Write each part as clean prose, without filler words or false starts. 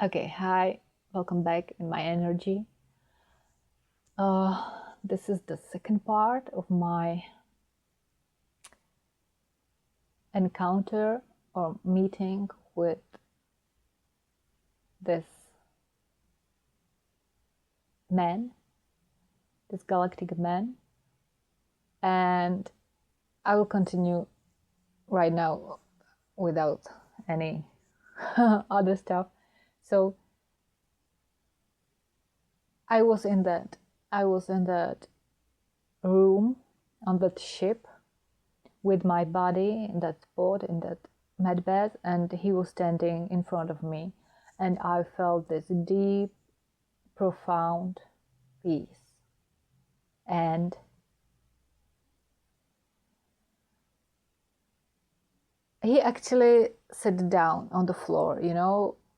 Okay, hi, welcome back in my energy. This is the second part of my encounter or meeting with this man, this galactic man, and I will continue right now without any other stuff. So I was in that room on that ship with my body in that spot, in that med bed, and he was standing in front of me, and I felt this deep, profound peace. And he actually sat down on the floor,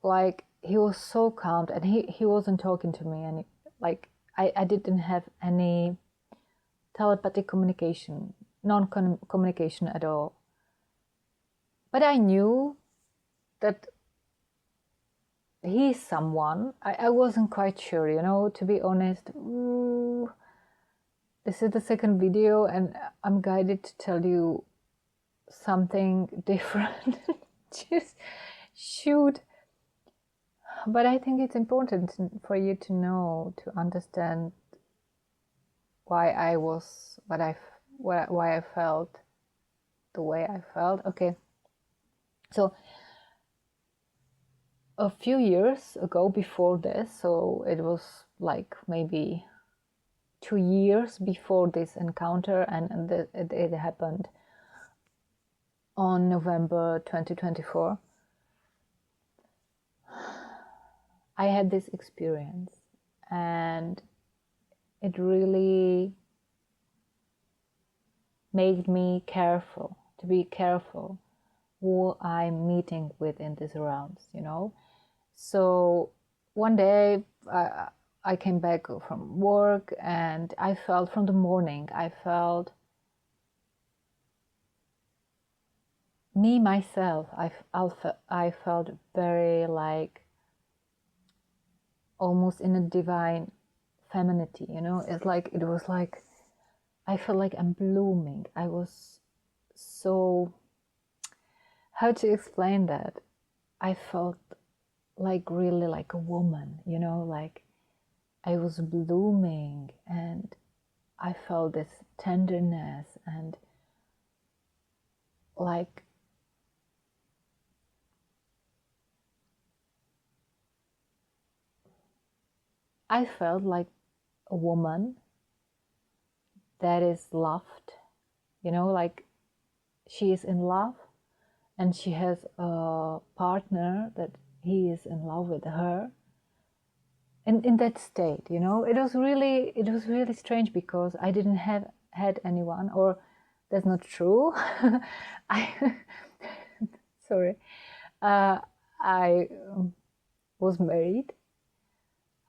like he was so calm, and he wasn't talking to me, and like I didn't have any telepathic communication, non-communication at all. But I knew that he's someone. I wasn't quite sure, to be honest. This is the second video and I'm guided to tell you something different. Just shoot. But I think it's important for you to know, to understand why I was, why I felt the way I felt. Okay. So a few years ago before this, so it was like maybe 2 years before this encounter, and it happened on November 2024. I had this experience and it really made me careful, to be careful who I'm meeting with in these realms, So one day I came back from work and I felt from the morning, I felt me, myself, I felt very like almost in a divine femininity, It's like, it was like, I felt like I'm blooming. I was so, how to explain that? I felt like really like a woman, like I was blooming and I felt this tenderness and like I felt like a woman that is loved, like she is in love and she has a partner that he is in love with her. And in that state, it was really strange because I didn't have had anyone, or that's not true. I sorry. I was married.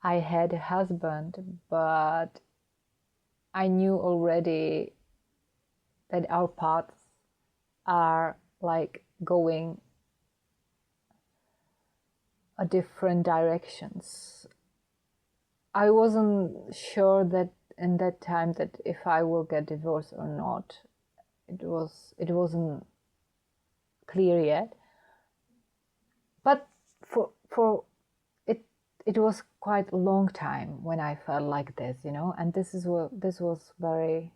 I had a husband, but I knew already that our paths are like going a different directions. I wasn't sure that in that time that if I will get divorced or not. It wasn't clear yet. But for it was quite a long time when I felt like this, and this was very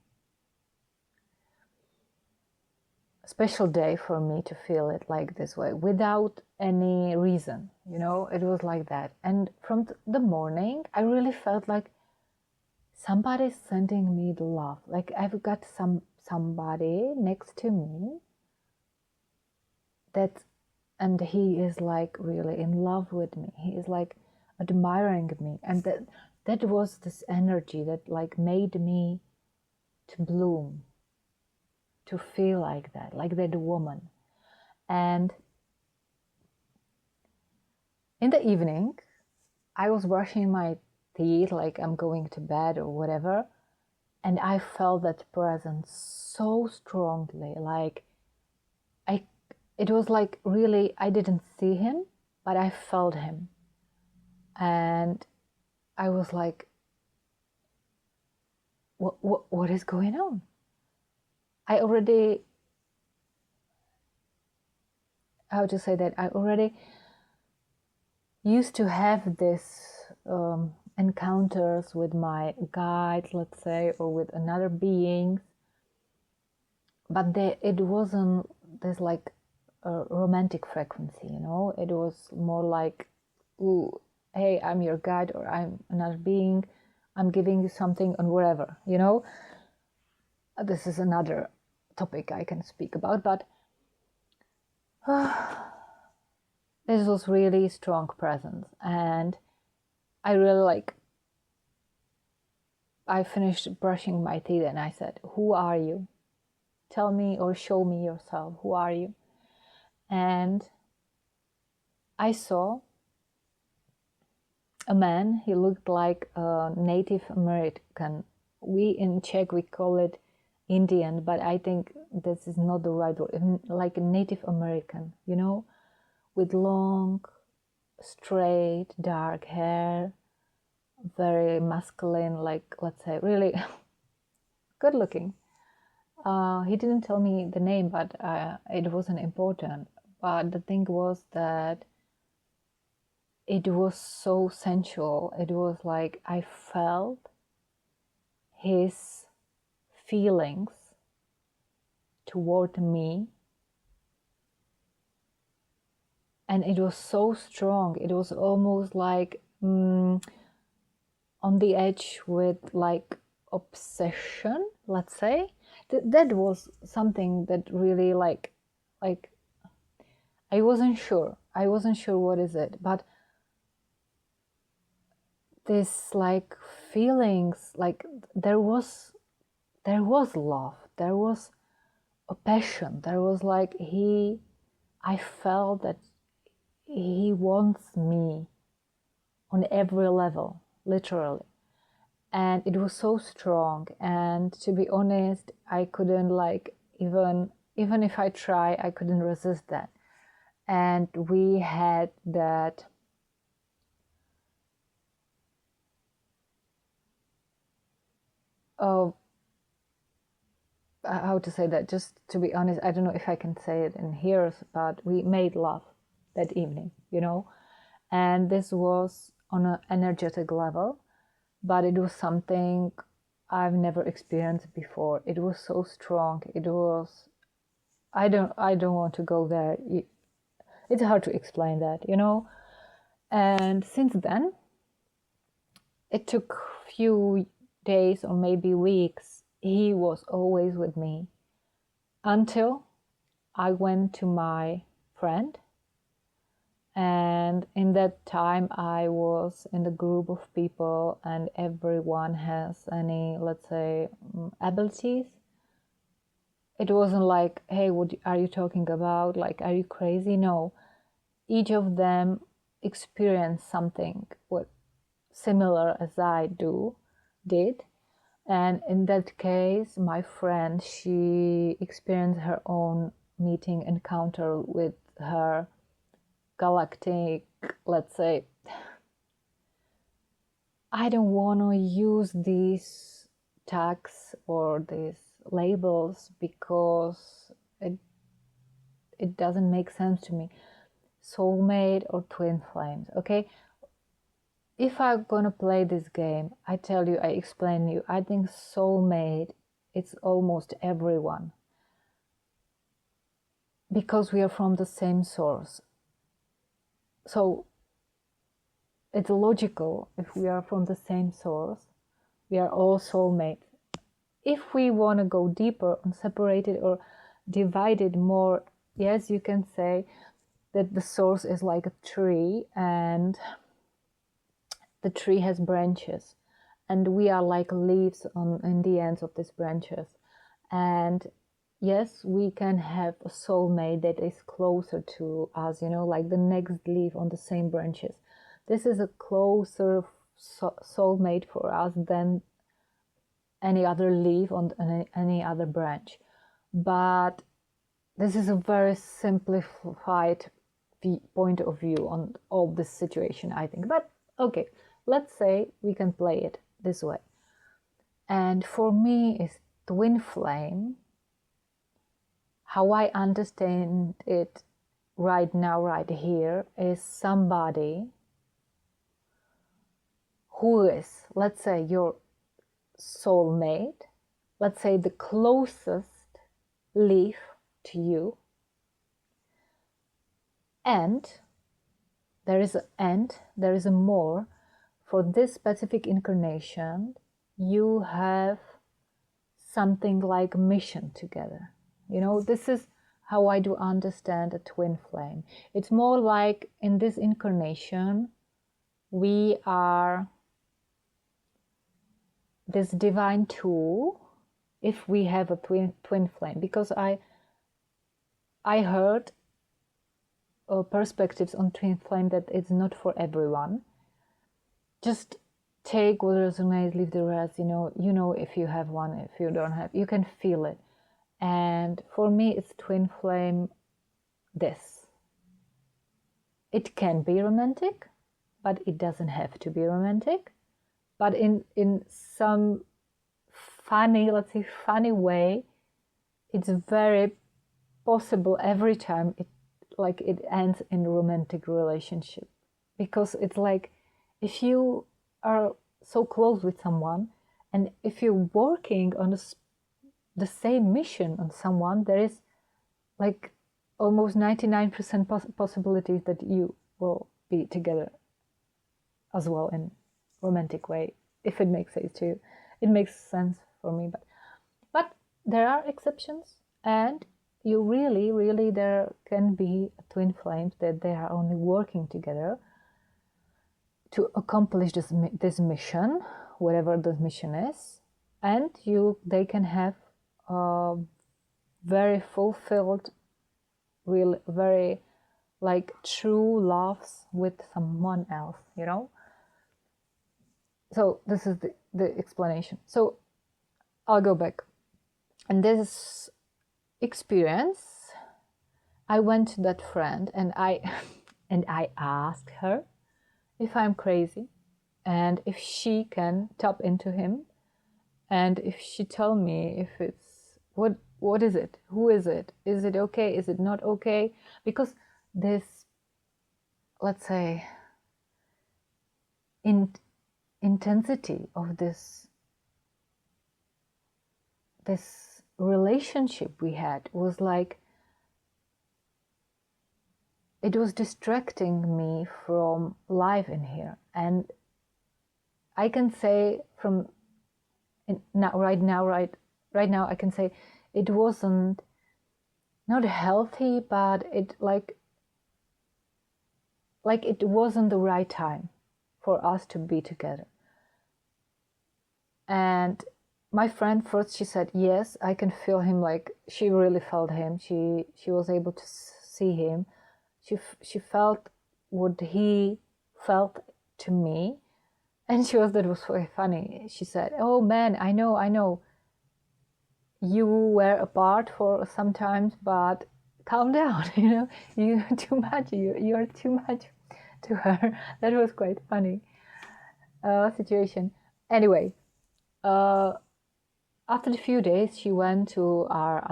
special day for me to feel it like this way without any reason, it was like that. And from the morning I really felt like somebody's sending me the love, like I've got somebody next to me that, and he is like really in love with me, he is like admiring me, and that was this energy that like made me to bloom, to feel like that woman. And in the evening I was brushing my teeth, like I'm going to bed or whatever, and I felt that presence so strongly, like it was like really, I didn't see him, but I felt him. And I was like, what is going on? I already, how to say that, I already used to have this encounters with my guides, let's say, or with another being, but it wasn't this like a romantic frequency, you know. It was more like, ooh, hey, I'm your guide, or I'm another being, I'm giving you something, and whatever, you know. This is another topic I can speak about, but this was really strong presence. And I really like, I finished brushing my teeth and I said, who are you? Tell me or show me yourself. Who are you? And I saw a man. He looked like a Native American. We in Czech, we call it Indian, but I think this is not the right word. Like a Native American, you know, with long, straight, dark hair, very masculine, like, let's say, really good looking. He didn't tell me the name, but it wasn't important. But the thing was that it was so sensual. It was like I felt his feelings toward me. And it was so strong. It was almost like on the edge with like obsession, let's say. That was something that really like I wasn't sure what is it, but this like feelings, like there was love, there was a passion, there was like I felt that he wants me on every level, literally. And it was so strong, and to be honest, I couldn't like even if I try, I couldn't resist that. And we had that how to say that, just to be honest, I don't know if I can say it in here, but we made love that evening, you know. And this was on an energetic level, but it was something I've never experienced before. It was so strong. It was, I don't want to go there. It's hard to explain that, you know. And since then, it took few days or maybe weeks. He was always with me until I went to my friend. And in that time, I was in a group of people, and everyone has any, let's say, abilities. It wasn't like, hey, what are you talking about? Like, are you crazy? No. Each of them experienced something what similar as I did. And in that case, my friend, she experienced her own meeting encounter with her galactic, let's say, I don't want to use these tags or these labels because it doesn't make sense to me. Soulmate or twin flames, okay? If I'm gonna play this game, I tell you, I explain you, I think soulmate, it's almost everyone. Because we are from the same source. So it's logical, if we are from the same source, we are all soulmates. If we want to go deeper and separate it or divide it more, yes, you can say that the source is like a tree, and the tree has branches, and we are like leaves in the ends of these branches. And yes, we can have a soulmate that is closer to us, you know, like the next leaf on the same branches. This is a closer soulmate for us than any other leaf on any other branch. But this is a very simplified point of view on all this situation, I think. But Okay, let's say we can play it this way. And for me, is twin flame, how I understand it right now, right here, is somebody who is, let's say, your soulmate, let's say the closest leaf to you, and there is a more. For this specific incarnation, you have something like mission together. You know, this is how I do understand a twin flame. It's more like in this incarnation, we are this divine tool if we have a twin flame. Because I heard perspectives on twin flame that it's not for everyone. Just take what resonates, leave the rest. You know if you have one, if you don't have, you can feel it. And for me, it's twin flame. This. It can be romantic, but it doesn't have to be romantic. But in some funny, let's say funny way, it's very possible every time it ends in a romantic relationship. Because it's like, if you are so close with someone, and if you're working on the same mission on someone, there is like almost 99% possibilities that you will be together as well in romantic way, if it makes sense to you. It makes sense for me, but there are exceptions, and you really there can be twin flames that they are only working together to accomplish this mission, whatever the mission is, and they can have very fulfilled, real, very like true loves with someone else, you know. So this is the explanation. So I'll go back. And this experience, I went to that friend and I asked her if I'm crazy and if she can tap into him, and if she tell me if it's what is it, who is it okay, is it not okay? Because this, let's say, intensity of this relationship we had was like, it was distracting me from life in here. And I can say right now I can say it wasn't not healthy, but it like it wasn't the right time for us to be together. And my friend first, she said, yes, I can feel him. Like, she really felt him. She was able to see him. She felt what he felt to me. And that was very funny. She said, oh man, I know. You were apart for some times, but calm down, you know, you're too much to her. That was quite funny situation. Anyway, after a few days, she went to our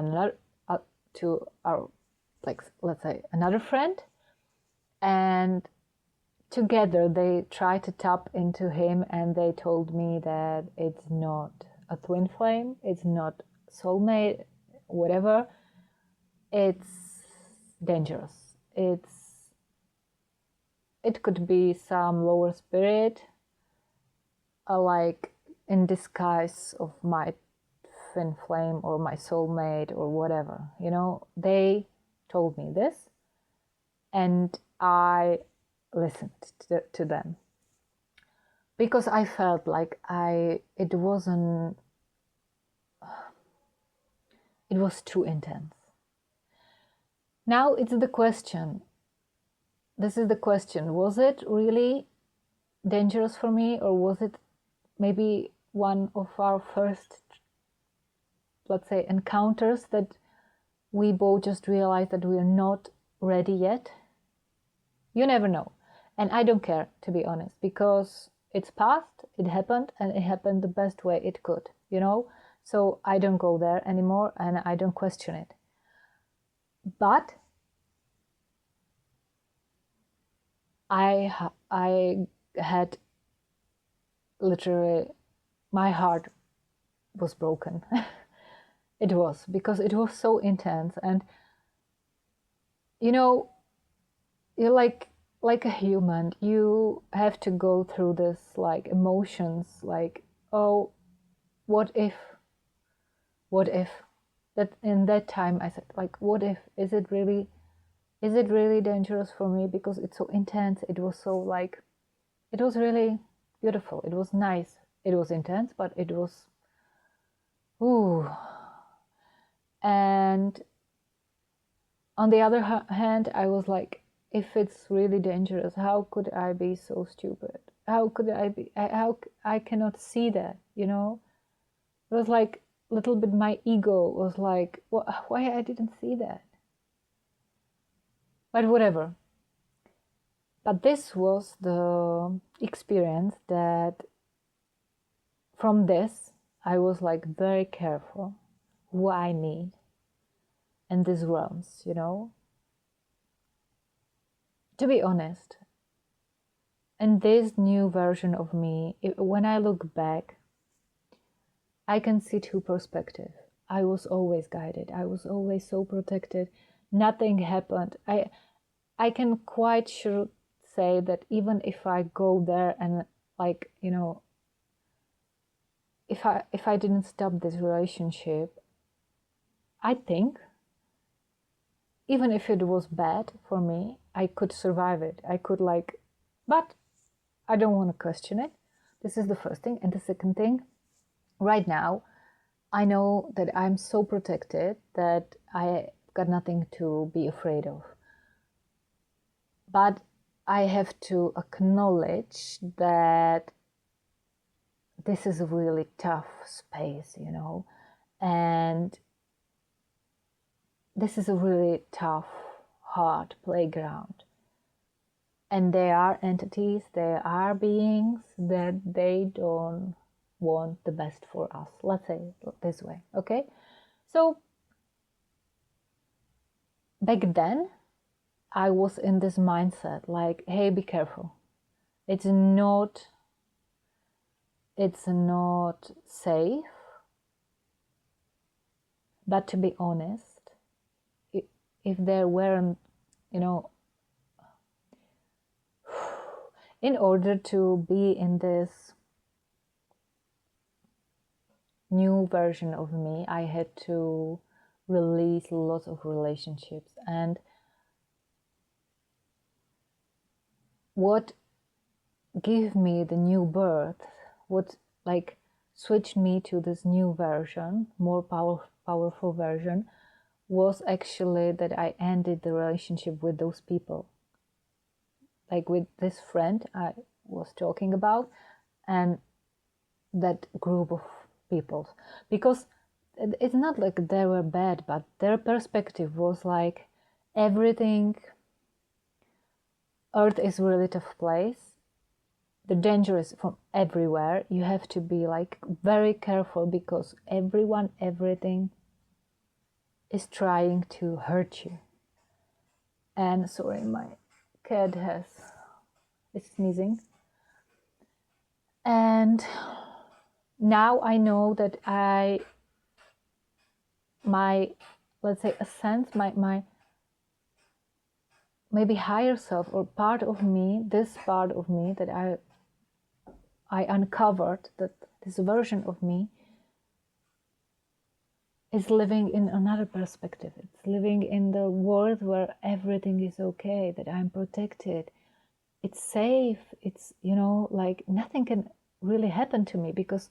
like, let's say, another friend, and together they tried to tap into him, and they told me that it's not a twin flame, it's not soulmate, whatever. It's dangerous. It could be some lower spirit, like in disguise of my twin flame or my soulmate or whatever, you know. They told me this, and I listened to them, because I felt like it was too intense. Now it's the question. This is the question. Was it really dangerous for me, or was it maybe one of our first, let's say, encounters that we both just realized that we are not ready yet? You never know. And I don't care, to be honest, because it's past, it happened, and it happened the best way it could, you know? So I don't go there anymore, and I don't question it. But I had literally, my heart was broken. It was, because it was so intense. And, you know, you're like a human, you have to go through this like emotions, like, oh, what if that in that time I said, like, what if, is it really dangerous for me? Because it's so intense. It was so like, it was really beautiful, it was nice, it was intense, but it was, ooh. And on the other hand, I was like, if it's really dangerous, how could I be so stupid? How could I be, how I cannot see that, you know? It was like a little bit, my ego was like, why I didn't see that? But whatever. But this was the experience that from this, I was like very careful who I meet in these realms, you know? To be honest, in this new version of me, when I look back, I can see two perspectives. I was always guided. I was always so protected. Nothing happened. I can quite sure say that even if I go there and, like, you know, if I didn't stop this relationship, I think even if it was bad for me, I could survive it. I could, like, but I don't want to question it. This is the first thing. And the second thing, right now, I know that I'm so protected that I got nothing to be afraid of. But I have to acknowledge that this is a really tough space, you know, and this is a really tough, hard playground. And there are entities, there are beings that they don't want the best for us. Let's say it this way, okay? So back then, I was in this mindset like, hey, be careful. It's not safe. But to be honest, if there weren't, you know, in order to be in this new version of me, I had to release lots of relationships. And what gave me the new birth, what like switched me to this new version, more powerful version, was actually that I ended the relationship with those people. Like with this friend I was talking about, and that group of people. Because it's not like they were bad, but their perspective was like, everything, Earth is a really tough place. The danger is from everywhere. You have to be like very careful because everyone, everything is trying to hurt you. And sorry, my cat is sneezing. And now I know that let's say a sense, my maybe higher self, or part of me, this part of me that I uncovered, that this version of me is living in another perspective. It's living in the world where everything is okay, that I'm protected, it's safe, it's, you know, like nothing can really happen to me because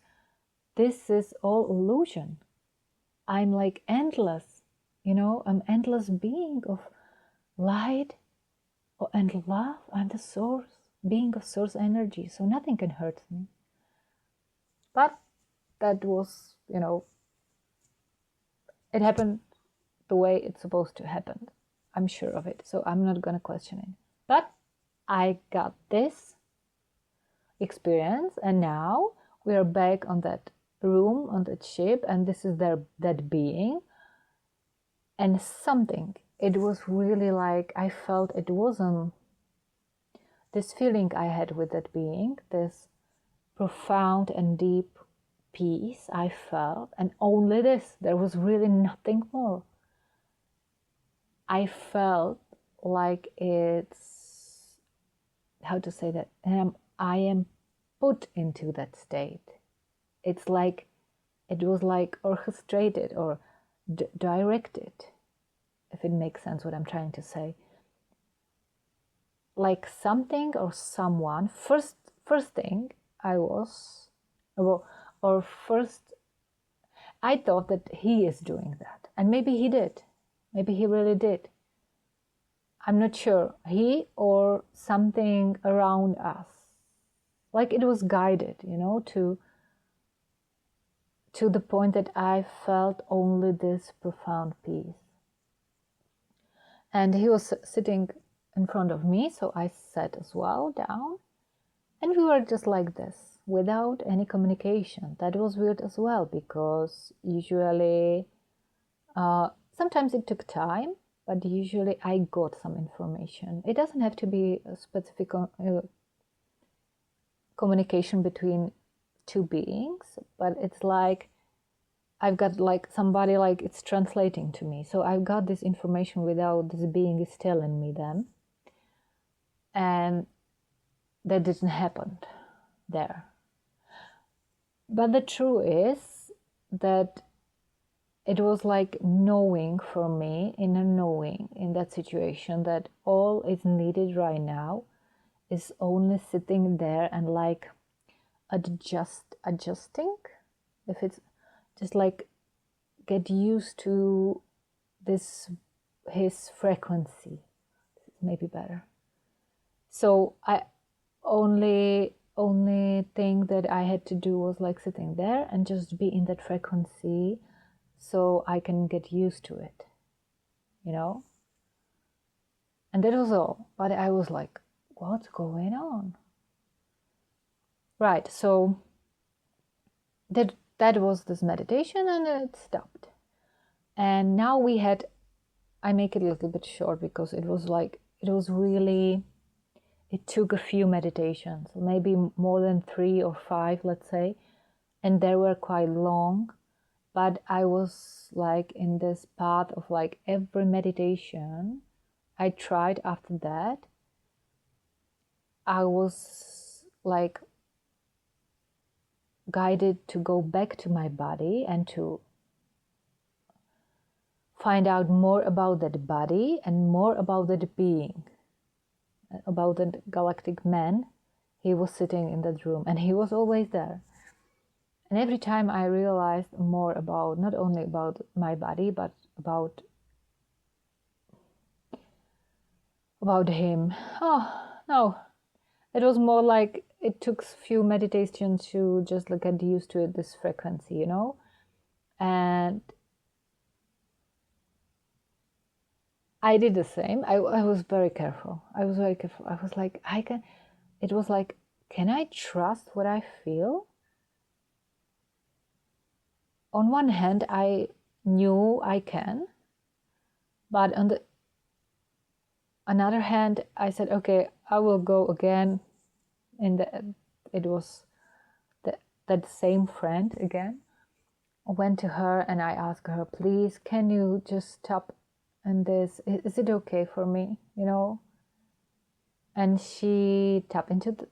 this is all illusion. I'm like endless, you know, I'm endless being of light and love. I'm the source, being of source energy, so nothing can hurt me. But that was, you know, it happened the way it's supposed to happen. I'm sure of it, so I'm not gonna question it. But I got this experience, and now we are back on that room, on that ship, and this is that being. And something, it was really like, I felt it wasn't this feeling I had with that being, this profound and deep peace I felt, and only this, there was really nothing more. I felt like it's, how to say that, I am put into that state. It's like, it was like orchestrated or directed, if it makes sense what I'm trying to say. Like something or someone, first thing I was, or first, I thought that he is doing that. And maybe he did. Maybe he really did. I'm not sure. He or something around us. Like it was guided, you know, to the point that I felt only this profound peace. And he was sitting in front of me, so I sat as well down. And we were just like this, without any communication. That was weird as well, because usually, sometimes it took time, but usually I got some information. It doesn't have to be a specific communication between two beings, but it's like I've got like somebody, like it's translating to me. So I've got this information without this being is telling me them. And that didn't happen there. But the truth is that it was like knowing for me, in a knowing in that situation, that all is needed right now is only sitting there and like adjusting. If it's just like get used to this, his frequency, maybe better. So I only thing that I had to do was like sitting there and just be in that frequency, so I can get used to it, you know. And that was all. But I was like, what's going on? Right. So that was this meditation, and it stopped. And now we had, I make it a little bit short because it was like, it was really, it took a few meditations, maybe more than 3 or 5, let's say, and they were quite long. But I was like in this path of like every meditation I tried after that, I was like guided to go back to my body and to find out more about that body and more about that being, about that galactic man. He was sitting in that room and he was always there. And every time I realized more about, not only about my body, but about him. Oh, no. It was more like it took a few meditations to just like get used to it, this frequency, you know? And I did the same. I was very careful. I was very careful. I was like, it was like, can I trust what I feel? On one hand, I knew I can, but on the another hand, I said, okay, I will go again. It was that same friend again. I went to her and I asked her, please, can you just stop and this, is it okay for me, you know? And she tapped into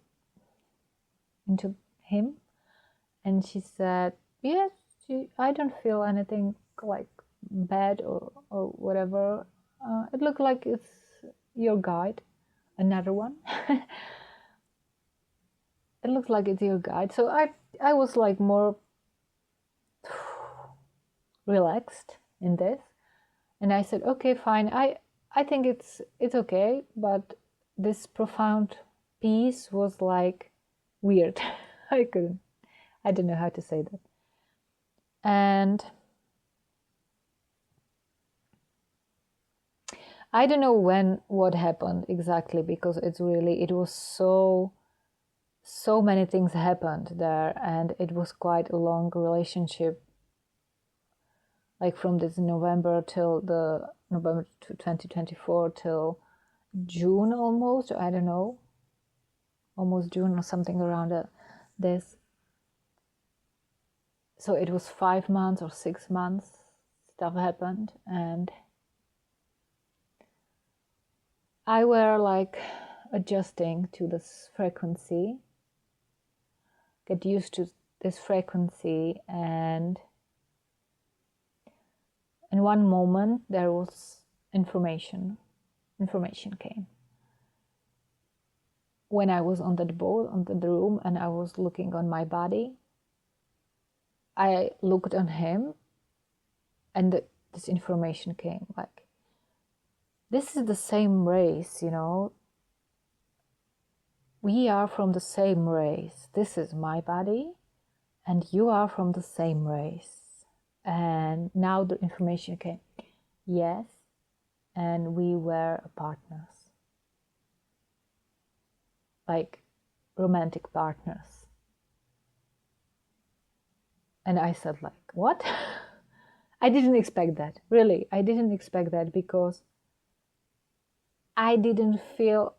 him, and she said, yes, I don't feel anything like bad or whatever. It looked like it's your guide, another one. It looks like it's your guide. So I was like more relaxed in this, and I said, okay, fine, I think it's okay, but this profound peace was like weird. I don't know how to say that. And I don't know what happened exactly, because it was so many things happened there, and it was quite a long relationship, like from this November 2024 till June almost, I don't know, almost June or something around this. So it was 5 months or 6 months stuff happened, and I were like adjusting to this frequency, get used to this frequency, and in one moment there was information came. When I was on that boat, on the room, and I was looking on my body, I looked on him, and this information came, like, this is the same race, you know, we are from the same race. This is my body, and you are from the same race. And now the information came, yes, and we were partners, like romantic partners. And I said, like, what? I didn't expect that, really. I didn't expect that, because I didn't feel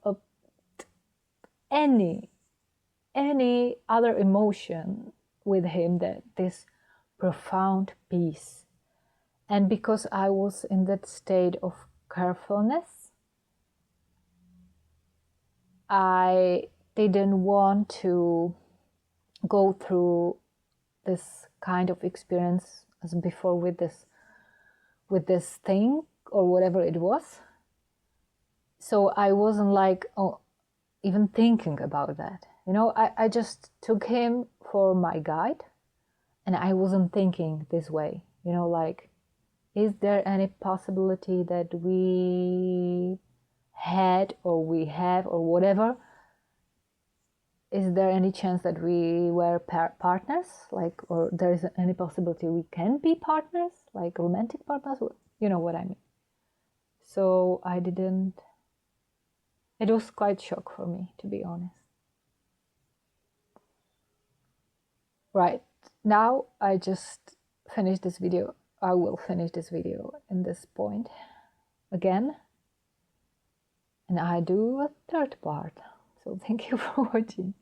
any other emotion with him than this profound peace. And because I was in that state of carefulness, I didn't want to go through this kind of experience as before with this thing or whatever it was. So I wasn't like even thinking about that. You know, I just took him for my guide, and I wasn't thinking this way, you know, like, is there any possibility that we had or we have or whatever? Is there any chance that we were partners? Like, or there is any possibility we can be partners, like romantic partners? You know what I mean? So I didn't, it was quite shock for me, to be honest. Right, now I just finished this video. I will finish this video in this point again, and I do a third part. So thank you for watching.